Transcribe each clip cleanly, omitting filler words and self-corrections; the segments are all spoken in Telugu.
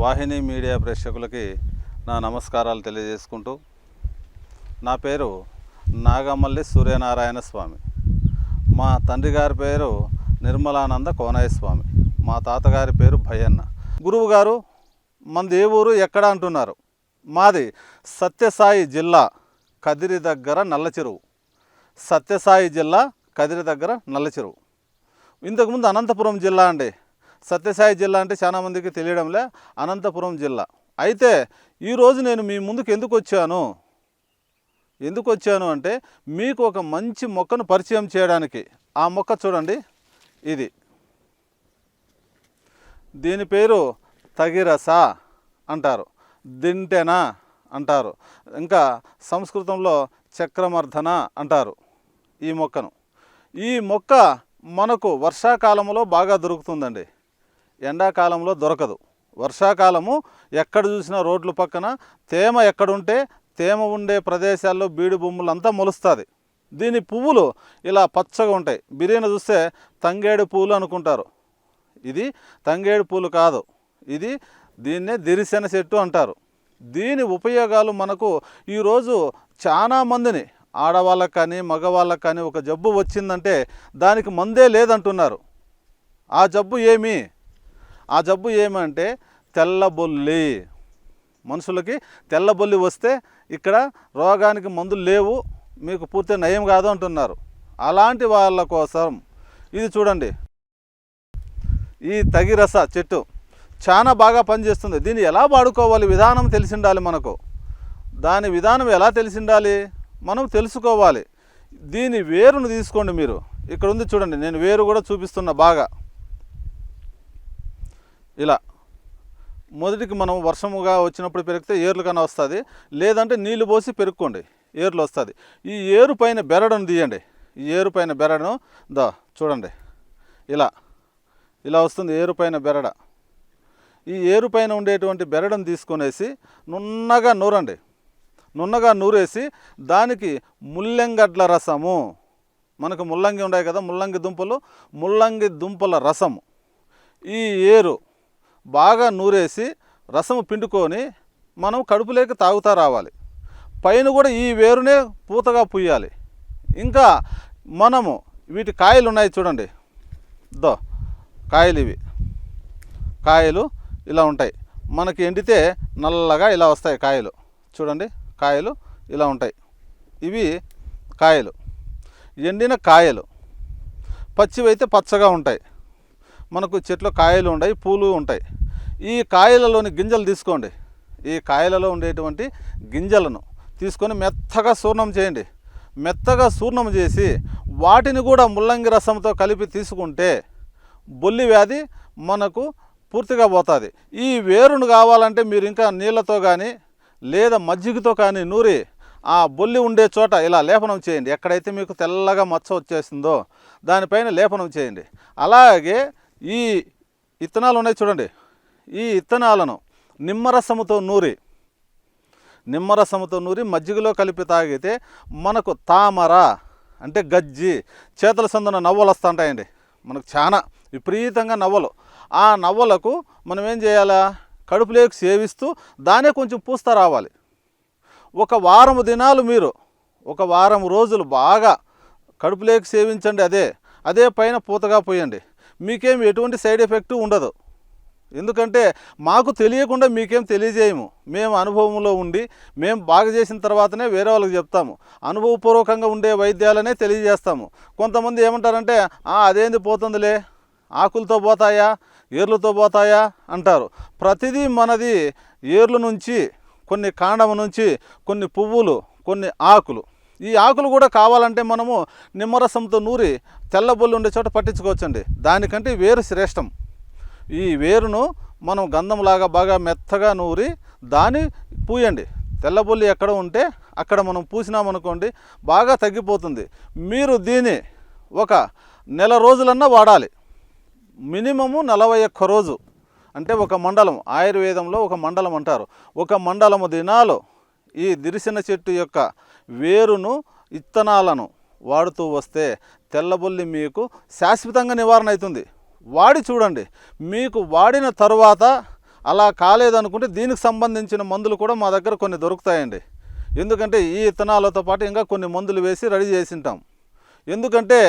వాహిని మీడియా ప్రేక్షకులకి నా నమస్కారాలు తెలియజేసుకుంటూ, నా పేరు నాగమల్లి సూర్యనారాయణ స్వామి. మా తండ్రి గారి పేరు నిర్మలానంద కోనయ్య స్వామి. మా తాతగారి పేరు భయన్న. గురువు గారు మనది ఏ ఊరు ఎక్కడ అంటున్నారు? మాది సత్యసాయి జిల్లా కదిరి దగ్గర నల్లచెరువు. సత్యసాయి జిల్లా కదిరి దగ్గర నల్లచెరువు. ఇంతకుముందు అనంతపురం జిల్లా అండి. సత్యసాయి జిల్లా అంటే చాలామందికి తెలియడంలే, అనంతపురం జిల్లా. అయితే ఈరోజు నేను మీ ముందుకు ఎందుకు వచ్చాను అంటే మీకు ఒక మంచి మొక్కను పరిచయం చేయడానికి. ఆ మొక్క చూడండి, ఇది. దీని పేరు తగిరస అంటారు, దింటెన అంటారు, ఇంకా సంస్కృతంలో చక్రమర్ధన అంటారు ఈ మొక్కను. ఈ మొక్క మనకు వర్షాకాలంలో బాగా దొరుకుతుందండి, ఎండాకాలంలో దొరకదు. వర్షాకాలము ఎక్కడ చూసినా రోడ్ల పక్కన తేమ ఎక్కడుంటే తేమ ఉండే ప్రదేశాల్లో బీడు భూములంతా మొలుస్తుంది. దీని పువ్వులు ఇలా పచ్చగా ఉంటాయి. బిర్యానీ చూస్తే తంగేడు పూలు అనుకుంటారు. ఇది తంగేడు పూలు కాదు, దీన్నే దిరిసెన చెట్టు అంటారు. దీని ఉపయోగాలు మనకు ఈరోజు చాలామందిని, ఆడవాళ్ళకు కానీ మగవాళ్ళకు కానీ ఒక జబ్బు వచ్చిందంటే దానికి మందే లేదంటున్నారు. ఆ జబ్బు ఏమంటే తెల్లబొల్లి. మనుషులకి తెల్లబొల్లి వస్తే ఇక్కడ రోగానికి మందులు లేవు, మీకు పూర్తి నయం కాదు అంటున్నారు. అలాంటి వాళ్ళ కోసం ఇది చూడండి, ఈ తగిరస చెట్టు చాలా బాగా పనిచేస్తుంది. దీన్ని ఎలా వాడుకోవాలి విధానం తెలిసి ఉండాలి మనకు. దాని విధానం ఎలా తెలిసి ఉండాలి మనం తెలుసుకోవాలి. దీని వేరును తీసుకోండి. మీరు ఇక్కడ ఉంది చూడండి, నేను వేరు కూడా చూపిస్తున్నా బాగా. ఇలా మొదటికి మనం వర్షముగా వచ్చినప్పుడు పెరిగితే ఏర్లు కన్నా వస్తుంది, లేదంటే నీళ్లు పోసి పెరుక్కోండి, ఏర్లు వస్తుంది. ఈ ఏరు పైన బెరడును తీయండి. ఈ ఏరు పైన బెరడును చూడండి, ఇలా వస్తుంది ఏరు పైన బెరడ. ఈ ఏరు పైన ఉండేటువంటి బెరడును తీసుకొనేసి నున్నగా నూరేసి దానికి ముల్లంగడ్ల రసము, మనకు ముల్లంగి ఉన్నాయి కదా, ముల్లంగి దుంపల రసము, ఈ ఏరు బాగా నూరేసి రసము పిండుకొని మనం కడుపులోకి తాగుతా రావాలి. పైన కూడా ఈ వేరునే పూతగా పుయ్యాలి. ఇంకా మనము వీటి కాయలు ఉన్నాయి చూడండి, కాయలు ఇలా ఉంటాయి. మనకి ఎండితే నల్లగా ఇలా వస్తాయి కాయలు. చూడండి, కాయలు ఇలా ఉంటాయి. ఇవి కాయలు, ఎండిన కాయలు. పచ్చివైతే పచ్చగా ఉంటాయి. మనకు చెట్లో కాయలు ఉంటాయి, పూలు ఉంటాయి. ఈ కాయలలోని గింజలు తీసుకోండి. ఈ కాయలలో ఉండేటువంటి గింజలను తీసుకొని మెత్తగా చూర్ణం చేయండి. మెత్తగా చూర్ణం చేసి వాటిని కూడా ముల్లంగి రసంతో కలిపి తీసుకుంటే బొల్లి వ్యాధి మనకు పూర్తిగా పోతుంది. ఈ వేరును కావాలంటే మీరు ఇంకా నీళ్ళతో కానీ లేదా మజ్జిగతో కానీ నూరి ఆ బొల్లి ఉండే చోట ఇలా లేపనం చేయండి. ఎక్కడైతే మీకు తెల్లగా మచ్చ వచ్చేసిందో దానిపైన లేపనం చేయండి. అలాగే ఈ ఇత్తనాలు ఉన్నాయి చూడండి, ఈ ఇత్తనాలను నిమ్మరసముతో నూరి మజ్జిగలో కలిపి తాగితే మనకు తామర అంటే గజ్జి, చేతుల సందున నవ్వలు వస్తుంటాయండి. మనకు చాలా విపరీతంగా నవ్వలు. ఆ నవ్వలకు మనం ఏం చేయాలా, కడుపులోకి సేవిస్తూ దానే కొంచెం పూస్తా రావాలి. ఒక వారం రోజులు బాగా కడుపులోకి సేవించండి. అదే పైన పూతగా పోయండి. మీకేం ఎటువంటి సైడ్ ఎఫెక్టు ఉండదు. ఎందుకంటే మాకు తెలియకుండా మీకేం తెలియజేయము. మేము అనుభవంలో ఉండి మేము బాగా చేసిన తర్వాతనే వేరే వాళ్ళకి చెప్తాము. అనుభవపూర్వకంగా ఉండే వైద్యాలనే తెలియజేస్తాము. కొంతమంది ఏమంటారంటే అదేంది పోతుందిలే, ఆకులతో పోతాయా ఏర్లతో పోతాయా అంటారు. ప్రతిదీ మనది ఏర్ల నుంచి, కొన్ని కాండము నుంచి, కొన్ని పువ్వులు, కొన్ని ఆకులు. ఈ ఆకులు కూడా కావాలంటే మనము నిమ్మరసంతో నూరి తెల్లబొల్లి ఉండే చోట పట్టించుకోవచ్చండి. దానికంటే వేరు శ్రేష్టం. ఈ వేరును మనం గంధంలాగా బాగా మెత్తగా నూరి దాన్ని పూయండి. తెల్లబొల్లి ఎక్కడ ఉంటే అక్కడ మనం పూసినామనుకోండి బాగా తగ్గిపోతుంది. మీరు దీన్ని ఒక నెల రోజులన్నా వాడాలి. మినిమము 41 రోజు అంటే ఒక మండలం, ఆయుర్వేదంలో ఒక మండలం అంటారు. ఒక మండలము దినాలు ఈ దిరిసిన చెట్టు యొక్క వేరును, ఇత్తనాలను వాడుతూ వస్తే తెల్లబొల్లి మీకు శాశ్వతంగా నివారణ అవుతుంది. వాడి చూడండి. మీకు వాడిన తరువాత అలా కాలేదనుకుంటే దీనికి సంబంధించిన మందులు కూడా మా దగ్గర కొన్ని దొరుకుతాయండి. ఎందుకంటే ఈ విత్తనాలతో పాటు ఇంకా కొన్ని మందులు వేసి రెడీ చేసి ఉంటాం. ఎందుకంటే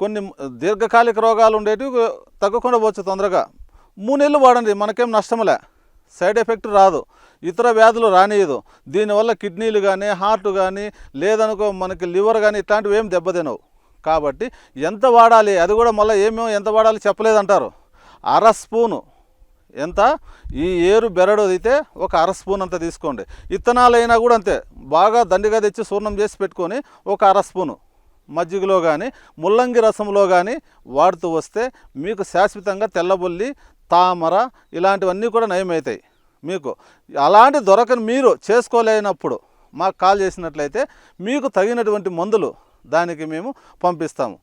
కొన్ని దీర్ఘకాలిక రోగాలు ఉండేటివి తగ్గకుండా పోవచ్చు తొందరగా. 3 నెలలు వాడండి, మనకేం నష్టంలే, సైడ్ ఎఫెక్ట్ రాదు, ఇతర వ్యాధులు రానియదు. దీనివల్ల కిడ్నీలు కానీ హార్ట్ కానీ లేదనుకో మనకి లివర్ కానీ ఇట్లాంటివి ఏం దెబ్బతినవు. కాబట్టి ఎంత వాడాలి అది కూడా మళ్ళీ ఏమేమో ఎంత వాడాలి చెప్పలేదంటారు. 1/2 స్పూను ఎంత, ఈ ఏరు బెరడు అయితే ఒక 1/2 స్పూన్ అంత తీసుకోండి. విత్తనాలైనా కూడా అంతే, బాగా దండిగా తెచ్చి చూర్ణం చేసి పెట్టుకొని ఒక 1/2 స్పూను మజ్జిగలో కానీ ముల్లంగి రసంలో కానీ వాడుతూ వస్తే మీకు శాశ్వతంగా తెల్లబొల్లి తామర ఇలాంటివన్నీ కూడా నయమవుతాయి. మీకు అలాంటి దొరకని మీరు చేసుకోలేనప్పుడు మాకు కాల్ చేసినట్లయితే మీకు తగినటువంటి మందులు దానికి మేము పంపిస్తాము.